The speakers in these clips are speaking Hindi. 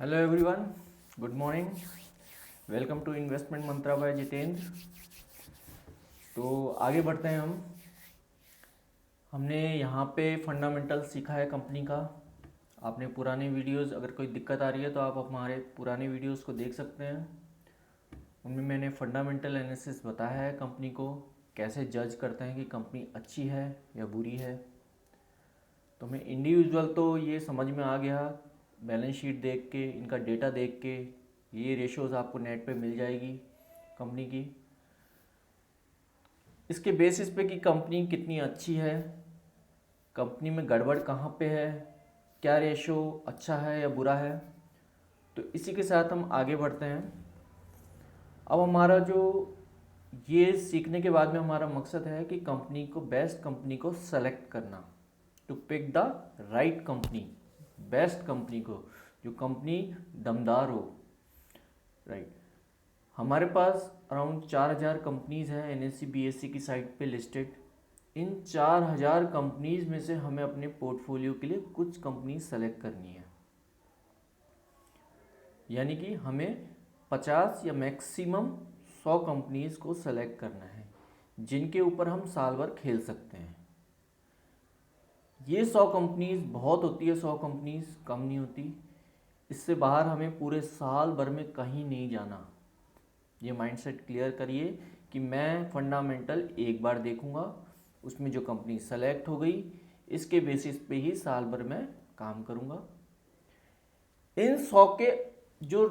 Hello everyone, good morning. Welcome to investment Mantra by Jitendra. तो आगे बढ़ते हैं हमने यहाँ पे फंडामेंटल सीखा है कंपनी का। आपने पुराने वीडियोस, अगर कोई दिक्कत आ रही है तो आप हमारे पुराने वीडियोस को देख सकते हैं। उनमें मैंने फंडामेंटल एनालिसिस बताया है कंपनी को, कैसे जज करते हैं कि कंपनी अच्छी है या बुरी है। तो हमें इंडिविजुअल तो ये समझ में आ गया, बैलेंस शीट देख के, इनका डेटा देख के ये रेशियोज आपको नेट पे मिल जाएगी कंपनी की। इसके बेसिस पे कि कंपनी कितनी अच्छी है, कंपनी में गड़बड़ कहाँ पे है, क्या रेशियो अच्छा है या बुरा है। तो इसी के साथ हम आगे बढ़ते हैं। अब हमारा जो ये सीखने के बाद में हमारा मकसद है कि कंपनी को, बेस्ट कंपनी को सेलेक्ट करना, to pick the right company, best company को, जो कंपनी दमदार हो। राइट। हमारे पास अराउंड 4000 कंपनीज़ हैं एनएससी बीएससी की साइट पे लिस्टेड। इन 4000 कंपनीज में से हमें अपने पोर्टफोलियो के लिए कुछ कंपनी सेलेक्ट करनी है। यानी कि हमें 50 या मैक्सिमम 100 कंपनीज को सेलेक्ट करना है जिनके ऊपर हम साल भर खेल सकते हैं। ये 100 कंपनीज बहुत होती है, 100 कंपनीज कम नहीं होती। इससे बाहर हमें पूरे साल भर में कहीं नहीं जाना। ये माइंडसेट क्लियर करिए कि मैं फंडामेंटल एक बार देखूंगा, उसमें जो कंपनी सेलेक्ट हो गई इसके बेसिस पे ही साल भर में काम करूंगा। इन 100 के जो,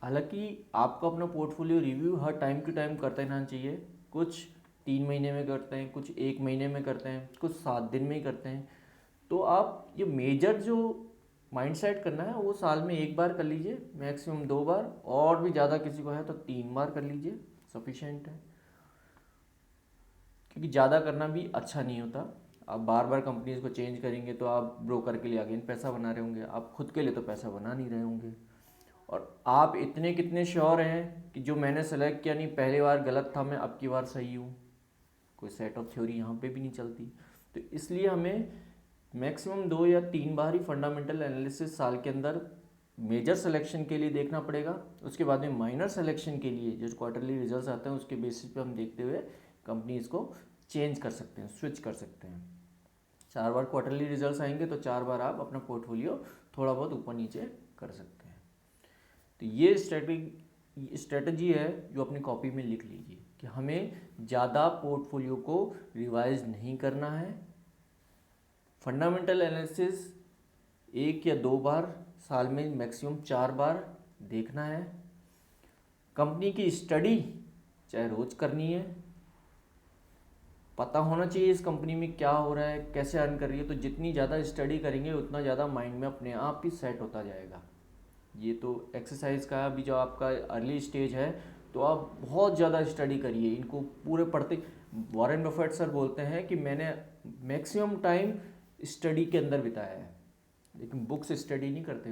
हालांकि आपको अपना पोर्टफोलियो रिव्यू हर टाइम टू टाइम करते रहना चाहिए। कुछ 3 महीने में करते हैं, कुछ 1 महीने में करते हैं, कुछ 7 दिन में ही करते हैं। तो आप ये मेजर जो माइंडसेट करना है वो साल में एक बार कर लीजिए, मैक्सिमम 2 बार, और भी ज़्यादा किसी को है तो 3 बार कर लीजिए, सफिशेंट है। क्योंकि ज़्यादा करना भी अच्छा नहीं होता। आप बार बार कंपनीज को चेंज करेंगे तो आप ब्रोकर के लिए अगेन पैसा बना रहे होंगे, आप खुद के लिए तो पैसा बना नहीं रहे होंगे। और आप इतने कितने श्योर हैं कि जो मैंने सेलेक्ट किया, नहीं पहली बार गलत था, मैं अब की बार सही हूँ? कोई सेट ऑफ थ्योरी यहाँ पे भी नहीं चलती। तो इसलिए हमें मैक्सिमम 2 या 3 बार ही फंडामेंटल एनालिसिस साल के अंदर मेजर सिलेक्शन के लिए देखना पड़ेगा। उसके बाद में माइनर सिलेक्शन के लिए जो क्वार्टरली रिजल्ट्स आते हैं उसके बेसिस पे हम देखते हुए कंपनीज को चेंज कर सकते हैं, स्विच कर सकते हैं। 4 बार क्वार्टरली रिजल्ट्स आएंगे तो 4 बार आप अपना पोर्टफोलियो थोड़ा बहुत ऊपर नीचे कर सकते हैं। तो ये स्ट्रेटजी है जो अपनी कॉपी में लिख लीजिए कि हमें ज़्यादा पोर्टफोलियो को रिवाइज नहीं करना है। फंडामेंटल एनालिसिस 1 या 2 बार साल में, मैक्सिमम 4 बार देखना है। कंपनी की स्टडी चाहे रोज करनी है, पता होना चाहिए इस कंपनी में क्या हो रहा है, कैसे अर्न कर रही है। तो जितनी ज़्यादा स्टडी करेंगे उतना ज़्यादा माइंड में अपने आप ही सेट होता जाएगा। ये तो एक्सरसाइज का अभी जो आपका अर्ली स्टेज है, तो आप बहुत ज़्यादा स्टडी करिए, इनको पूरे पढ़ते। वॉरेन बफेट सर बोलते हैं कि मैंने मैक्सिमम टाइम स्टडी के अंदर बिताया है, लेकिन बुक्स स्टडी नहीं करते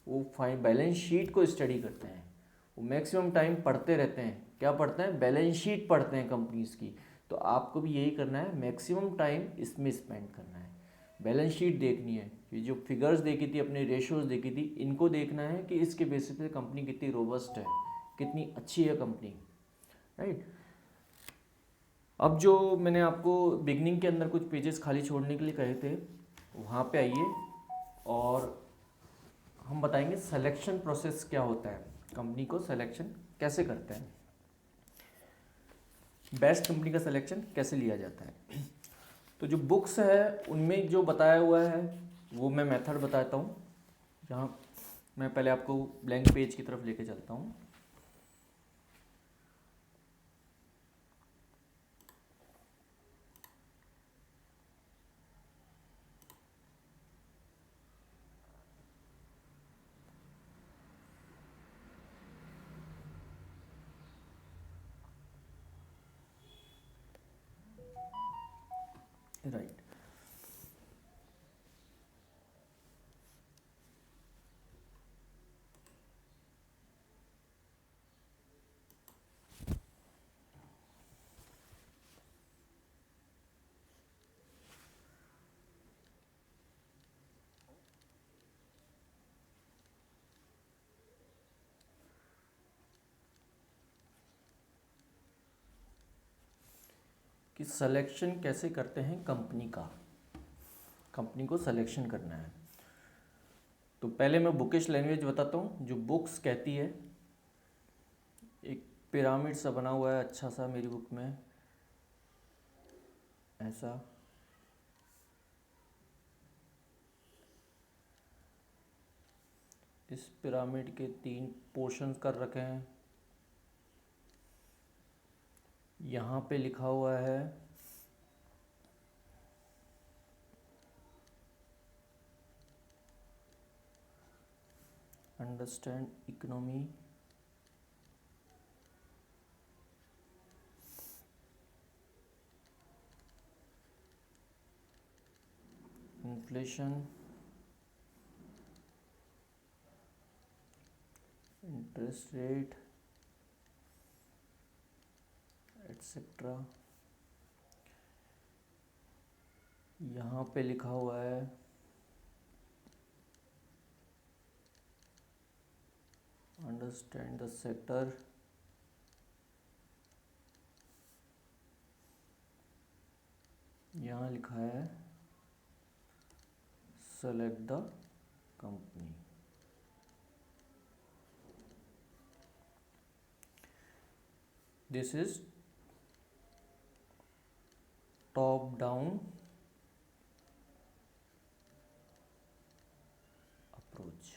वो फाइन बैलेंस शीट को स्टडी करते हैं। वो मैक्सिमम टाइम पढ़ते रहते हैं। क्या पढ़ते हैं? बैलेंस शीट पढ़ते हैं कंपनीज की। तो आपको भी यही करना है, मैक्सिमम टाइम इसमें स्पेंड करना है। बैलेंस शीट देखनी है, ये जो फिगर्स देखी थी, अपने रेशियोज देखी थी, इनको देखना है कि इसके बेसिस पे कंपनी कितनी रोबस्ट है, कितनी अच्छी है कंपनी। राइट। अब जो मैंने आपको बिगनिंग के अंदर कुछ पेजेस खाली छोड़ने के लिए कहे थे, वहाँ पे आइए और हम बताएंगे सिलेक्शन प्रोसेस क्या होता है, कंपनी को सिलेक्शन कैसे करते हैं, बेस्ट कंपनी का सिलेक्शन कैसे लिया जाता है। तो जो बुक्स है उनमें जो बताया हुआ है वो मैं मेथड बताता हूँ। जहाँ मैं पहले आपको ब्लैंक पेज की तरफ लेके चलता हूँ। राइट। कि सिलेक्शन कैसे करते हैं कंपनी का, कंपनी को सिलेक्शन करना है। तो पहले मैं बुकिश लैंग्वेज बताता हूँ। जो बुक्स कहती है, एक पिरामिड सा बना हुआ है अच्छा सा मेरी बुक में, ऐसा। इस पिरामिड के 3 पोर्शंस कर रखे हैं। यहाँ पे लिखा हुआ है understand economy, inflation, interest rate etcetera. यहाँ पे लिखा हुआ है अंडरस्टैंड द सेक्टर, यहाँ लिखा है select the company. This is top down approach.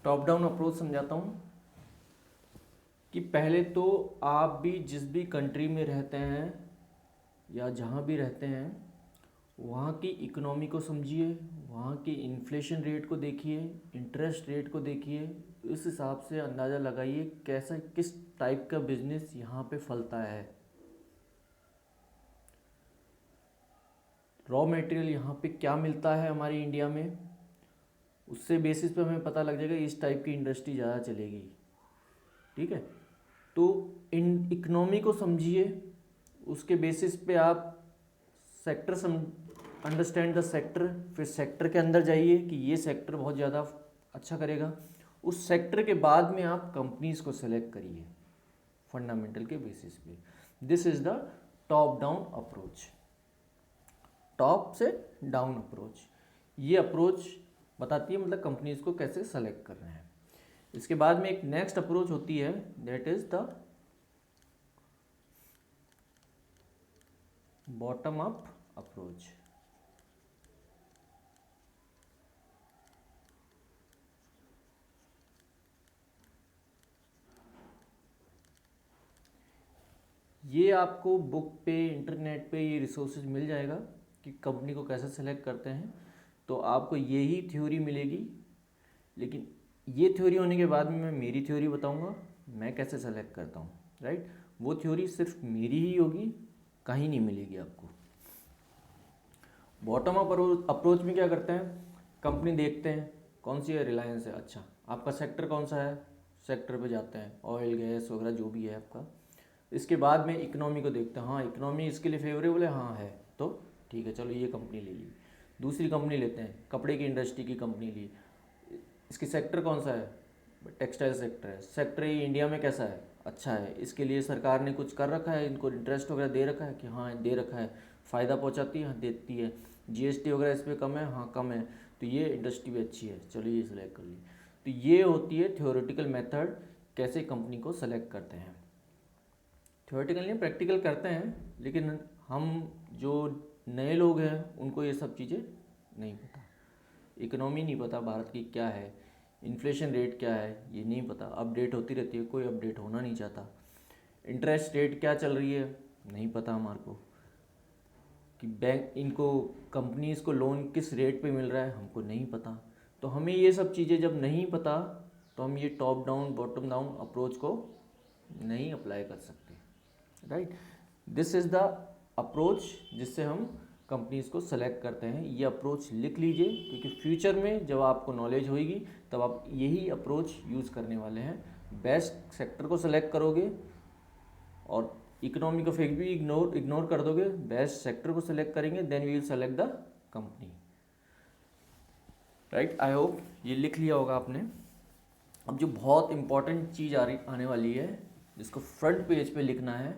Top down approach समझाता हूँ कि पहले तो आप भी जिस भी कंट्री में रहते हैं या जहाँ भी रहते हैं, वहाँ की इकोनॉमी को समझिए, वहाँ की इन्फ्लेशन रेट को देखिए, इंटरेस्ट रेट को देखिए। इस हिसाब से अंदाज़ा लगाइए कैसा, किस टाइप का बिजनेस यहाँ पे फलता है। रॉ मटेरियल यहाँ पे क्या मिलता है हमारे इंडिया में, उससे बेसिस पे हमें पता लग जाएगा इस टाइप की इंडस्ट्री ज़्यादा चलेगी। ठीक है, तो इन इकोनॉमी को समझिए, उसके बेसिस पे आप सेक्टर अंडरस्टैंड द सेक्टर, फिर सेक्टर के अंदर जाइए कि ये सेक्टर बहुत ज़्यादा अच्छा करेगा। उस सेक्टर के बाद में आप कंपनीज को सेलेक्ट करिए फंडामेंटल के बेसिस पे। This is the top down approach, top से डाउन अप्रोच। ये अप्रोच बताती है मतलब कंपनीज को कैसे सेलेक्ट करना है। इसके बाद में एक नेक्स्ट अप्रोच होती है, that is the bottom up approach. ये आपको बुक पे, इंटरनेट पे ये रिसोर्सेज मिल जाएगा कि कंपनी को कैसे सेलेक्ट करते हैं। तो आपको यही थ्योरी मिलेगी, लेकिन ये थ्योरी होने के बाद में मैं मेरी थ्योरी बताऊंगा मैं कैसे सेलेक्ट करता हूँ, राइट। वो थ्योरी सिर्फ मेरी ही होगी, कहीं नहीं मिलेगी आपको। बॉटम अप अप्रोच में क्या करते हैं, कंपनी देखते हैं कौन सी है, रिलायंस है, अच्छा आपका सेक्टर कौन सा है, सेक्टर पे जाते हैं, ऑयल गैस वगैरह जो भी है आपका। इसके बाद में इकोनॉमी को देखते हैं, हाँ इकोनॉमी इसके लिए फेवरेबल है, हाँ है, तो ठीक है चलो ये कंपनी ले ली। दूसरी कंपनी लेते हैं, कपड़े की इंडस्ट्री की कंपनी ली, इसकी सेक्टर कौन सा है, टेक्सटाइल सेक्टर है, सेक्टर ये इंडिया में कैसा है, अच्छा है, इसके लिए सरकार ने कुछ कर रखा है, इनको इंटरेस्ट वगैरह दे रखा है कि हाँ दे रखा है, फ़ायदा पहुँचाती है, हाँ देती है, जीएसटी वगैरह इस पर कम है, हाँ कम है, तो ये इंडस्ट्री भी अच्छी है, चलो ये सिलेक्ट कर ली। तो ये होती है थ्योरेटिकल मेथड, कैसे कंपनी को सेलेक्ट करते हैं। थ्योरेटिकल नहीं, प्रैक्टिकल करते हैं, लेकिन हम जो नए लोग हैं उनको ये सब चीज़ें नहीं पता, इकोनॉमी नहीं पता भारत की क्या है, इन्फ्लेशन रेट क्या है ये नहीं पता, अपडेट होती रहती है, कोई अपडेट होना नहीं चाहता। इंटरेस्ट रेट क्या चल रही है नहीं पता हमारे को, कि बैंक इनको कंपनीज़ को लोन किस रेट पे मिल रहा है हमको नहीं पता। तो हमें ये सब चीज़ें जब नहीं पता तो हम ये top down bottom down approach को नहीं अप्लाई कर सकते, right. This is the approach जिससे हम कंपनीज़ को सेलेक्ट करते हैं। ये अप्रोच लिख लीजिए, क्योंकि फ्यूचर में जब आपको नॉलेज होगी तब आप यही अप्रोच यूज़ करने वाले हैं। बेस्ट सेक्टर को सेलेक्ट करोगे और इकोनॉमी को फिर भी इग्नोर कर दोगे, बेस्ट सेक्टर को सेलेक्ट करेंगे, then we will select the company, right. I hope ये लिख लिया होगा आपने। अब जो बहुत इंपॉर्टेंट चीज़ आने वाली है, जिसको फ्रंट पेज पे लिखना है,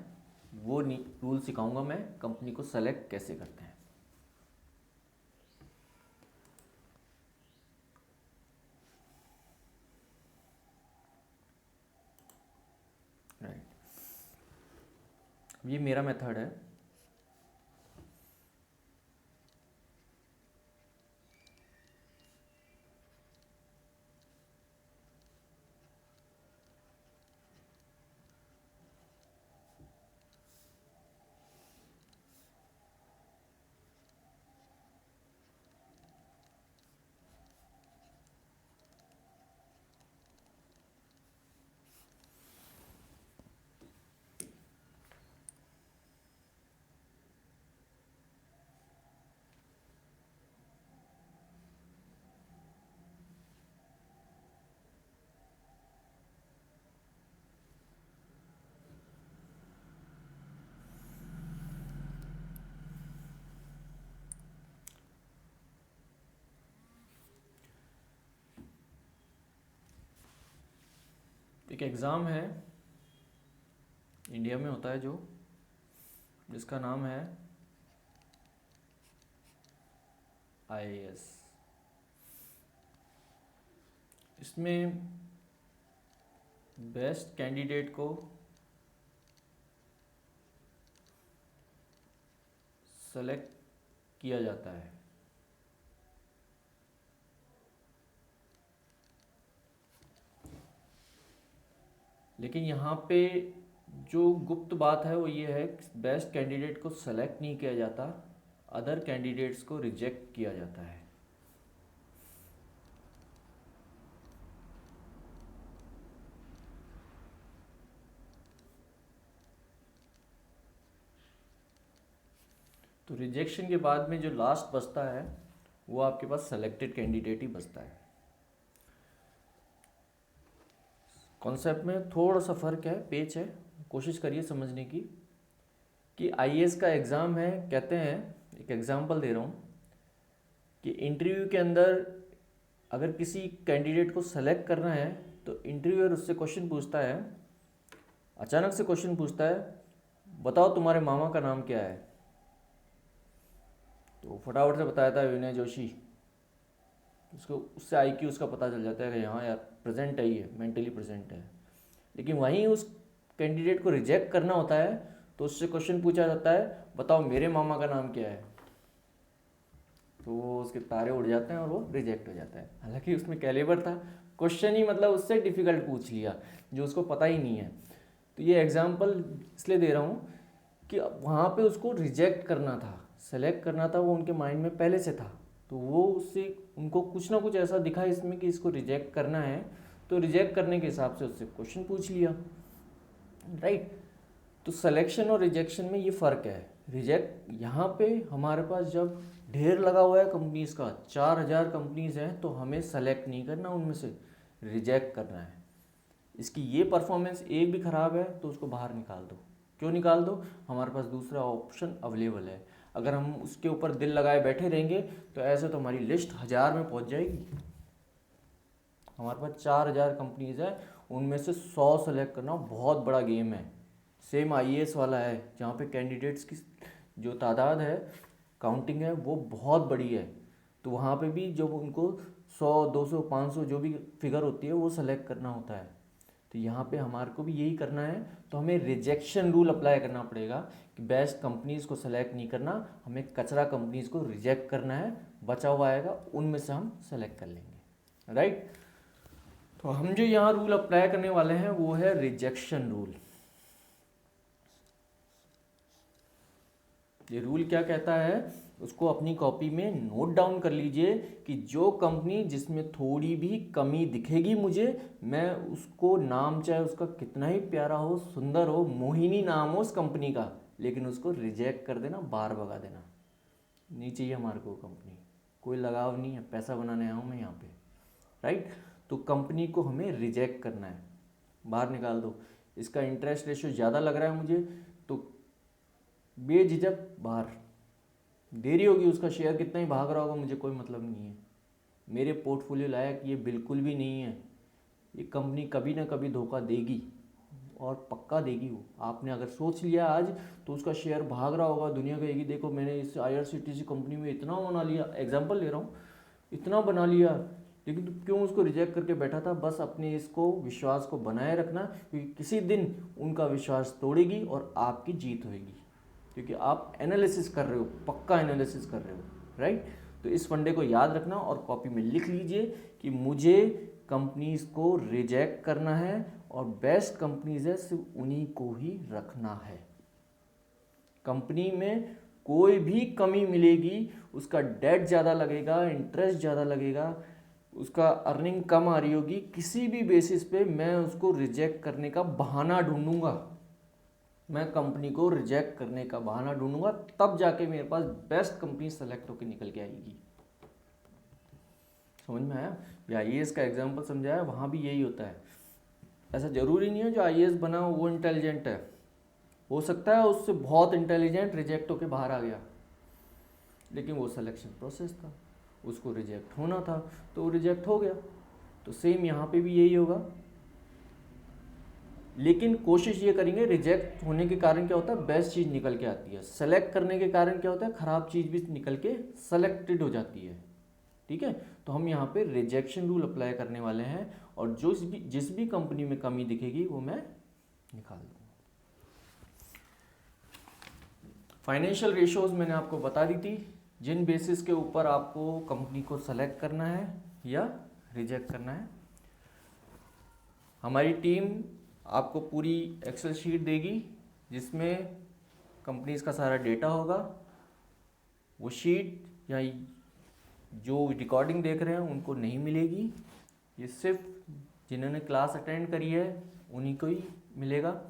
वो रूल सिखाऊंगा मैं, कंपनी को सेलेक्ट कैसे करते हैं। राइट, ये मेरा मेथड है। एक एग्ज़ाम है, इंडिया में होता है जो, जिसका नाम है IAS। इसमें बेस्ट कैंडिडेट को सेलेक्ट किया जाता है। लेकिन यहाँ पे जो गुप्त बात है वो ये है, बेस्ट कैंडिडेट को सेलेक्ट नहीं किया जाता, अदर कैंडिडेट्स को रिजेक्ट किया जाता है। तो रिजेक्शन के बाद में जो लास्ट बचता है वो आपके पास सेलेक्टेड कैंडिडेट ही बचता है। कॉन्सेप्ट में थोड़ा सा फर्क है, पेच है, कोशिश करिए समझने की। कि IAS का एग्ज़ाम है, कहते हैं, एक एग्जांपल दे रहा हूँ कि इंटरव्यू के अंदर अगर किसी कैंडिडेट को सेलेक्ट करना है तो इंटरव्यूअर उससे क्वेश्चन पूछता है, अचानक से क्वेश्चन पूछता है, बताओ तुम्हारे मामा का नाम क्या है। तो फटाफट से बताया था विनय जोशी। उसको उससे IQ उसका पता चल जाता है कि हाँ यार प्रेजेंट है, ये मेंटली प्रेजेंट है। लेकिन वहीं उस कैंडिडेट को रिजेक्ट करना होता है तो उससे क्वेश्चन पूछा जाता है, बताओ मेरे मामा का नाम क्या है। तो वो उसके तारे उड़ जाते हैं और वो रिजेक्ट हो जाता है। हालांकि उसमें कैलिबर था, क्वेश्चन ही मतलब उससे डिफ़िकल्ट पूछ लिया जो उसको पता ही नहीं है। तो ये एग्जांपल इसलिए दे रहा हूँ कि वहाँ पे उसको रिजेक्ट करना था, सेलेक्ट करना था, वो उनके माइंड में पहले से था। तो वो उससे उनको कुछ ना कुछ ऐसा दिखा इसमें कि इसको रिजेक्ट करना है, तो रिजेक्ट करने के हिसाब से उससे क्वेश्चन पूछ लिया। राइट, तो सिलेक्शन और रिजेक्शन में ये फ़र्क है। रिजेक्ट यहाँ पे हमारे पास जब ढेर लगा हुआ है कंपनीज़ का, 4000 कंपनीज़ हैं, तो हमें सेलेक्ट नहीं करना, उनमें से रिजेक्ट करना है। इसकी ये परफॉर्मेंस एक भी ख़राब है तो उसको बाहर निकाल दो। क्यों निकाल दो? हमारे पास दूसरा ऑप्शन अवेलेबल है। अगर हम उसके ऊपर दिल लगाए बैठे रहेंगे तो ऐसे तो हमारी लिस्ट 1000 में पहुंच जाएगी। हमारे पास 4000 कंपनीज़ है, उनमें से 100 सेलेक्ट करना बहुत बड़ा गेम है। सेम IAS वाला है जहाँ पे कैंडिडेट्स की जो तादाद है, काउंटिंग है, वो बहुत बड़ी है। तो वहाँ पे भी जब उनको 100, 200, 500 जो भी फिगर होती है वो सेलेक्ट करना होता है। तो यहाँ पे हमारे को भी यही करना है। तो हमें रिजेक्शन रूल अप्लाई करना पड़ेगा कि बेस्ट कंपनीज़ को सेलेक्ट नहीं करना, हमें कचरा कंपनीज़ को रिजेक्ट करना है। बचा हुआ आएगा उनमें से हम सेलेक्ट कर लेंगे। राइट, तो हम जो यहाँ रूल अप्लाई करने वाले हैं वो है रिजेक्शन रूल। ये रूल क्या कहता है उसको अपनी कॉपी में नोट डाउन कर लीजिए कि जो कंपनी जिसमें थोड़ी भी कमी दिखेगी मुझे, मैं उसको, नाम चाहे उसका कितना ही प्यारा हो, सुंदर हो, मोहिनी नाम हो उस कंपनी का, लेकिन उसको रिजेक्ट कर देना, बाहर भगा देना। नहीं चाहिए हमारे को कंपनी, कोई लगाव नहीं है, पैसा बनाने आया हूँ मैं यहाँ पे। राइट, तो कंपनी को हमें रिजेक्ट करना है, बाहर निकाल दो। इसका इंटरेस्ट रेशियो ज़्यादा लग रहा है मुझे तो बेझिझक बाहर। देरी होगी, उसका शेयर कितना ही भाग रहा होगा, मुझे कोई मतलब नहीं है। मेरे पोर्टफोलियो लायक ये बिल्कुल भी नहीं है। ये कंपनी कभी ना कभी धोखा देगी और पक्का देगी वो। आपने अगर सोच लिया आज तो उसका शेयर भाग रहा होगा, दुनिया कहेगी देखो मैंने इस IRCTC कंपनी में इतना बना लिया, एग्जाम्पल ले रहा हूँ, इतना बना लिया, लेकिन तू क्यों उसको रिजेक्ट करके बैठा था। बस अपने इसको विश्वास को बनाए रखना, क्योंकि किसी दिन उनका विश्वास तोड़ेगी और आपकी जीत होगी, क्योंकि आप एनालिसिस कर रहे हो, पक्का एनालिसिस कर रहे हो, राइट। तो इस फंडे को याद रखना और कॉपी में लिख लीजिए कि मुझे कंपनीज को रिजेक्ट करना है और बेस्ट कंपनीज है सिर्फ उन्हीं को ही रखना है। कंपनी में कोई भी कमी मिलेगी, उसका डेट ज़्यादा लगेगा, इंटरेस्ट ज़्यादा लगेगा, उसका अर्निंग कम आ रही होगी, किसी भी बेसिस पे मैं उसको रिजेक्ट करने का बहाना ढूंढूंगा, मैं कंपनी को रिजेक्ट करने का बहाना ढूंढूंगा, तब जाके मेरे पास बेस्ट कंपनी सेलेक्ट होकर निकल के आएगी। समझ में आया? ये IAS का एग्जाम्पल समझाया, वहाँ भी यही होता है। ऐसा जरूरी नहीं है जो IAS बना हो वो इंटेलिजेंट है, हो सकता है उससे बहुत इंटेलिजेंट रिजेक्ट होके बाहर आ गया, लेकिन वो सिलेक्शन प्रोसेस था, उसको रिजेक्ट होना था तो वो रिजेक्ट हो गया। तो सेम यहाँ पे भी यही होगा, लेकिन कोशिश ये करेंगे, रिजेक्ट होने के कारण क्या होता है, बेस्ट चीज़ निकल के आती है, सेलेक्ट करने के कारण क्या होता है, ख़राब चीज़ भी निकल के सेलेक्टेड हो जाती है। ठीक है, तो हम यहाँ पे रिजेक्शन रूल अप्लाई करने वाले हैं, और जिस भी कंपनी में कमी दिखेगी वो मैं निकाल दूँगा। फाइनेंशियल रेशियोज मैंने आपको बता दी थी, जिन बेसिस के ऊपर आपको कंपनी को सेलेक्ट करना है या रिजेक्ट करना है। हमारी टीम आपको पूरी एक्सेल शीट देगी जिसमें कंपनीज का सारा डेटा होगा। वो शीट या जो रिकॉर्डिंग देख रहे हैं उनको नहीं मिलेगी, ये सिर्फ जिन्होंने क्लास अटेंड करी है उन्हीं को ही मिलेगा।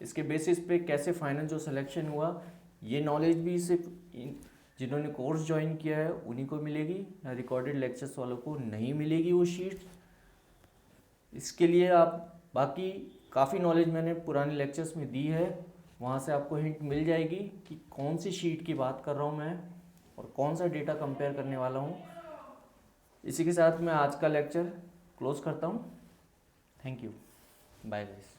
इसके बेसिस पे कैसे फाइनल जो सिलेक्शन हुआ, ये नॉलेज भी सिर्फ जिन्होंने कोर्स ज्वाइन किया है उन्हीं को मिलेगी, या रिकॉर्डेड लेक्चर्स वालों को नहीं मिलेगी वो शीट। इसके लिए आप बाकी काफ़ी नॉलेज मैंने पुराने लेक्चर्स में दी है, वहाँ से आपको हिंट मिल जाएगी कि कौन सी शीट की बात कर रहा हूँ मैं और कौन सा डेटा कंपेयर करने वाला हूँ। इसी के साथ मैं आज का लेक्चर क्लोज करता हूँ। Thank you, bye guys.